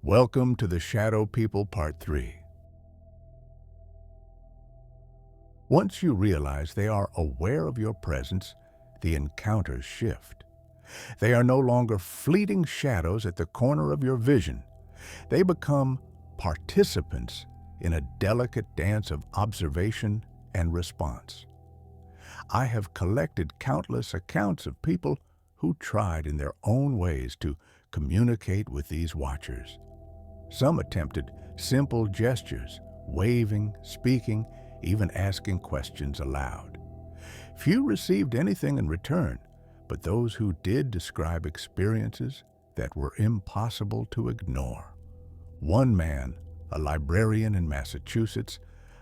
Welcome to the Shadow People Part 3. Once you realize they are aware of your presence, the encounters shift. They are no longer fleeting shadows at the corner of your vision. They become participants in a delicate dance of observation and response. I have collected countless accounts of people who tried in their own ways to communicate with these watchers. Some attempted simple gestures, waving, speaking, even asking questions aloud. Few received anything in return, but those who did describe experiences that were impossible to ignore. One man, a librarian in Massachusetts,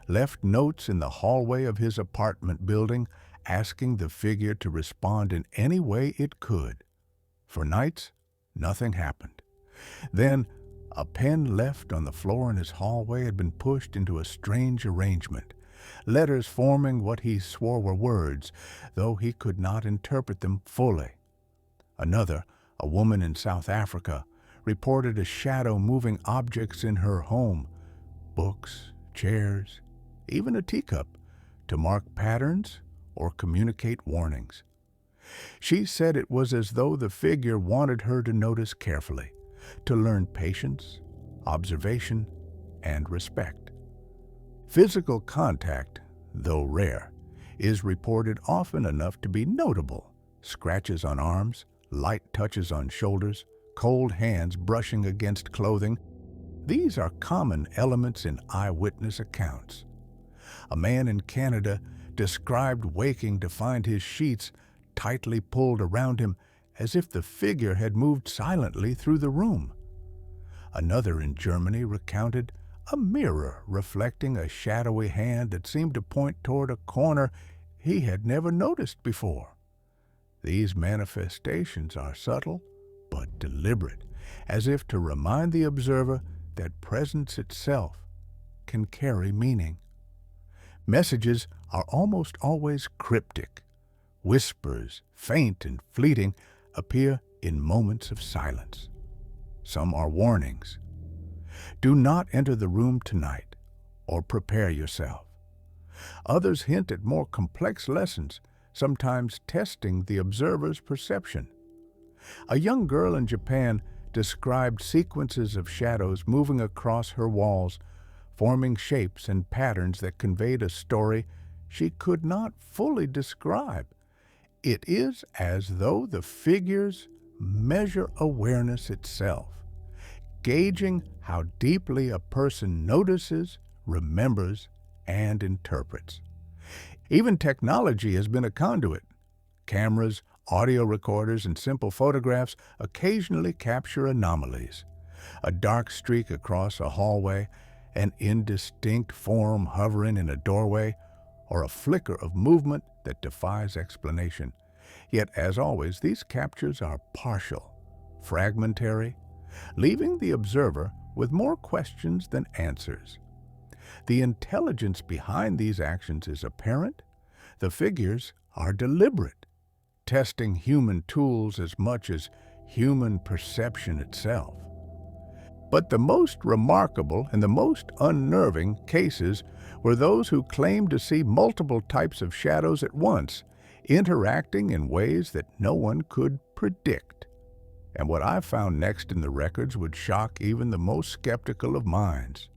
left notes in the hallway of his apartment building asking the figure to respond in any way it could. For nights, nothing happened. Then, a pen left on the floor in his hallway had been pushed into a strange arrangement, letters forming what he swore were words, though he could not interpret them fully. Another, a woman in South Africa, reported a shadow moving objects in her home, books, chairs, even a teacup, to mark patterns or communicate warnings. She said it was as though the figure wanted her to notice carefully, to learn patience, observation, and respect. Physical contact, though rare, is reported often enough to be notable. Scratches on arms, light touches on shoulders, cold hands brushing against clothing. These are common elements in eyewitness accounts. A man in Canada described waking to find his sheets tightly pulled around him as if the figure had moved silently through the room. Another in Germany recounted a mirror reflecting a shadowy hand that seemed to point toward a corner he had never noticed before. These manifestations are subtle but deliberate, as if to remind the observer that presence itself can carry meaning. Messages are almost always cryptic. Whispers, faint and fleeting, appear in moments of silence. Some are warnings. Do not enter the room tonight, or prepare yourself. Others hint at more complex lessons, sometimes testing the observer's perception. A young girl in Japan described sequences of shadows moving across her walls, forming shapes and patterns that conveyed a story she could not fully describe. It is as though the figures measure awareness itself, gauging how deeply a person notices, remembers, and interprets. Even technology has been a conduit. Cameras, audio recorders, and simple photographs occasionally capture anomalies. A dark streak across a hallway, an indistinct form hovering in a doorway, or a flicker of movement that defies explanation. Yet, as always, these captures are partial, fragmentary, leaving the observer with more questions than answers. The intelligence behind these actions is apparent. The figures are deliberate, testing human tools as much as human perception itself. But the most remarkable and the most unnerving cases were those who claimed to see multiple types of shadows at once, interacting in ways that no one could predict. And what I found next in the records would shock even the most skeptical of minds.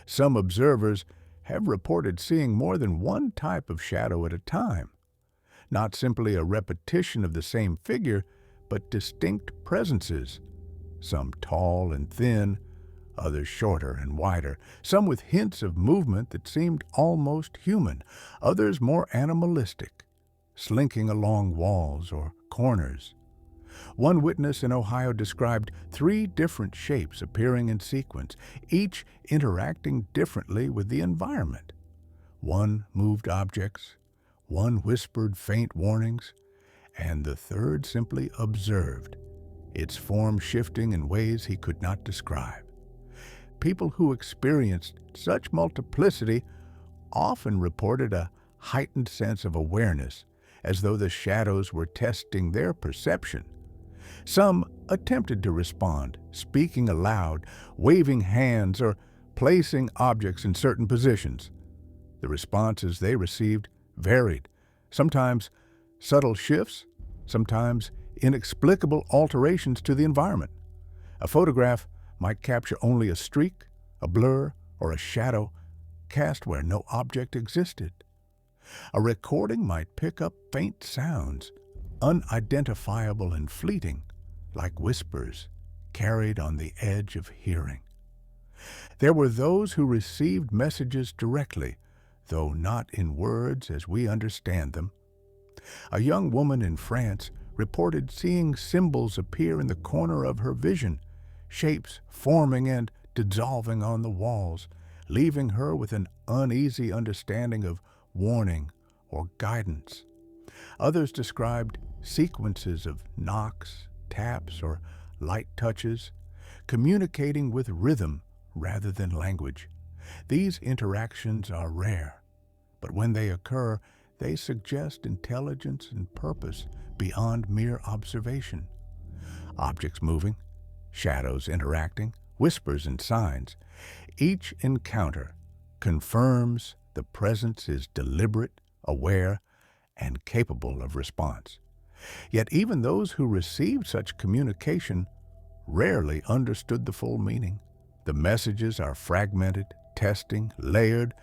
Some observers have reported seeing more than one type of shadow at a time, not simply a repetition of the same figure, but distinct presences, some tall and thin, others shorter and wider, some with hints of movement that seemed almost human, others more animalistic, slinking along walls or corners. One witness in Ohio described 3 different shapes appearing in sequence, each interacting differently with the environment. One moved objects, one whispered faint warnings, and the third simply observed, its form shifting in ways he could not describe. People who experienced such multiplicity often reported a heightened sense of awareness, as though the shadows were testing their perception. Some attempted to respond, speaking aloud, waving hands, or placing objects in certain positions. The responses they received varied, sometimes subtle shifts, sometimes inexplicable alterations to the environment. A photograph might capture only a streak, a blur, or a shadow cast where no object existed. A recording might pick up faint sounds, unidentifiable and fleeting, like whispers carried on the edge of hearing. There were those who received messages directly, though not in words as we understand them. A young woman in France reported seeing symbols appear in the corner of her vision, shapes forming and dissolving on the walls, leaving her with an uneasy understanding of warning or guidance. Others described sequences of knocks, taps, or light touches, communicating with rhythm rather than language. These interactions are rare, but when they occur, they suggest intelligence and purpose beyond mere observation. Objects moving, shadows interacting, whispers and signs. Each encounter confirms the presence is deliberate, aware, and capable of response. Yet even those who received such communication rarely understood the full meaning. The messages are fragmented, testing, layered,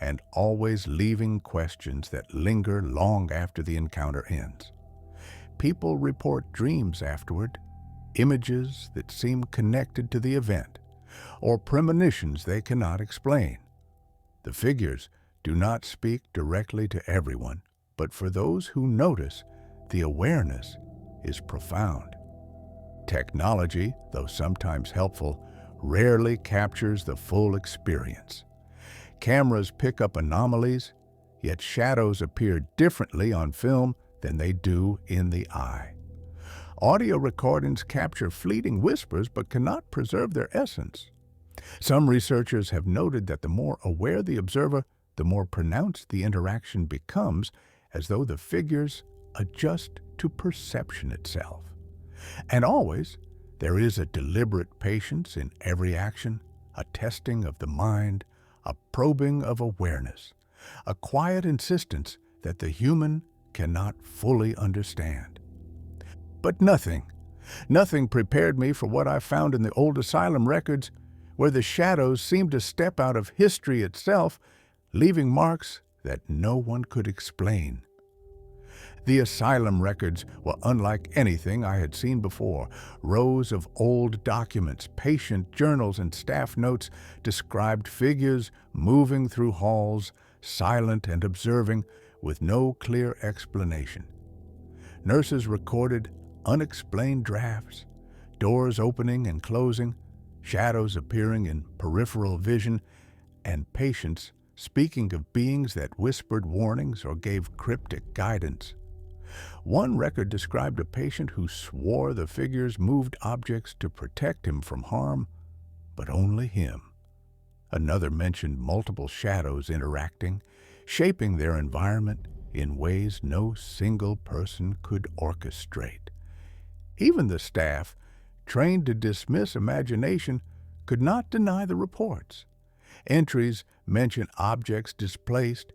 and always leaving questions that linger long after the encounter ends. People report dreams afterward, images that seem connected to the event, or premonitions they cannot explain. The figures do not speak directly to everyone, but for those who notice, the awareness is profound. Technology, though sometimes helpful, rarely captures the full experience. Cameras pick up anomalies, yet shadows appear differently on film than they do in the eye. Audio recordings capture fleeting whispers but cannot preserve their essence. Some researchers have noted that the more aware the observer, the more pronounced the interaction becomes, as though the figures adjust to perception itself. And always, there is a deliberate patience in every action, a testing of the mind, a probing of awareness, a quiet insistence that the human cannot fully understand. But nothing prepared me for what I found in the old asylum records, where the shadows seemed to step out of history itself, leaving marks that no one could explain. The asylum records were unlike anything I had seen before. Rows of old documents, patient journals, and staff notes described figures moving through halls, silent and observing, with no clear explanation. Nurses recorded unexplained drafts, doors opening and closing, shadows appearing in peripheral vision, and patients speaking of beings that whispered warnings or gave cryptic guidance. One record described a patient who swore the figures moved objects to protect him from harm, but only him. Another mentioned multiple shadows interacting, shaping their environment in ways no single person could orchestrate. Even the staff, trained to dismiss imagination, could not deny the reports. Entries mention objects displaced,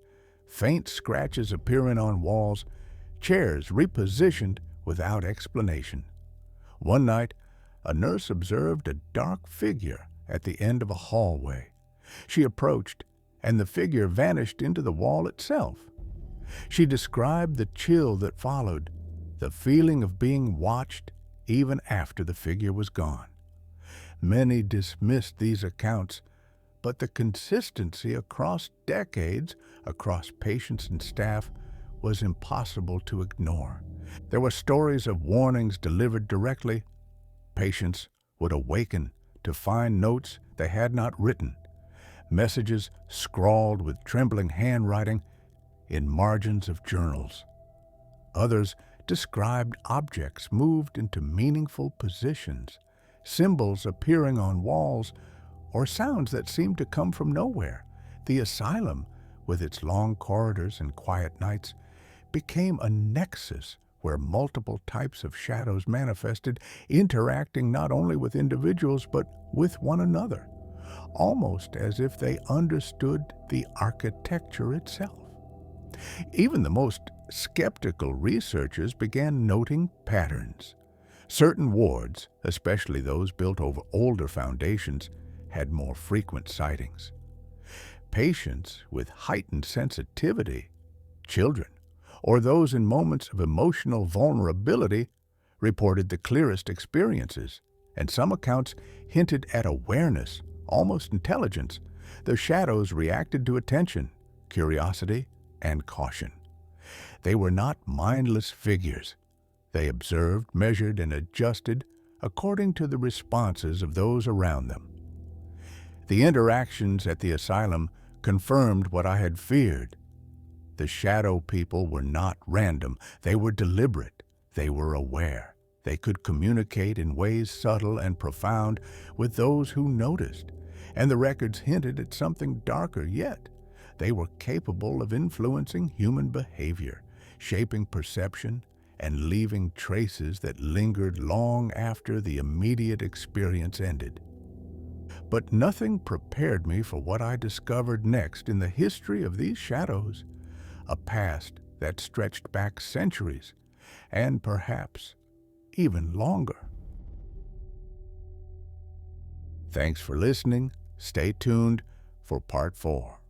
faint scratches appearing on walls, chairs repositioned without explanation. One night, a nurse observed a dark figure at the end of a hallway. She approached, and the figure vanished into the wall itself. She described the chill that followed, the feeling of being watched even after the figure was gone. Many dismissed these accounts, but the consistency across decades, across patients and staff, was impossible to ignore. There were stories of warnings delivered directly. Patients would awaken to find notes they had not written, messages scrawled with trembling handwriting in margins of journals. Others described objects moved into meaningful positions, symbols appearing on walls, or sounds that seemed to come from nowhere. The asylum, with its long corridors and quiet nights, became a nexus where multiple types of shadows manifested, interacting not only with individuals but with one another, almost as if they understood the architecture itself. Even the most skeptical researchers began noting patterns. Certain wards, especially those built over older foundations, had more frequent sightings. Patients with heightened sensitivity, children, or those in moments of emotional vulnerability reported the clearest experiences, and some accounts hinted at awareness, almost intelligence. The shadows reacted to attention, curiosity, and caution. They were not mindless figures. They observed, measured, and adjusted according to the responses of those around them. The interactions at the asylum confirmed what I had feared. The shadow people were not random. They were deliberate. They were aware. They could communicate in ways subtle and profound with those who noticed, and the records hinted at something darker yet. They were capable of influencing human behavior, shaping perception, and leaving traces that lingered long after the immediate experience ended. But nothing prepared me for what I discovered next in the history of these shadows, a past that stretched back centuries, and perhaps even longer. Thanks for listening. Stay tuned for part 4.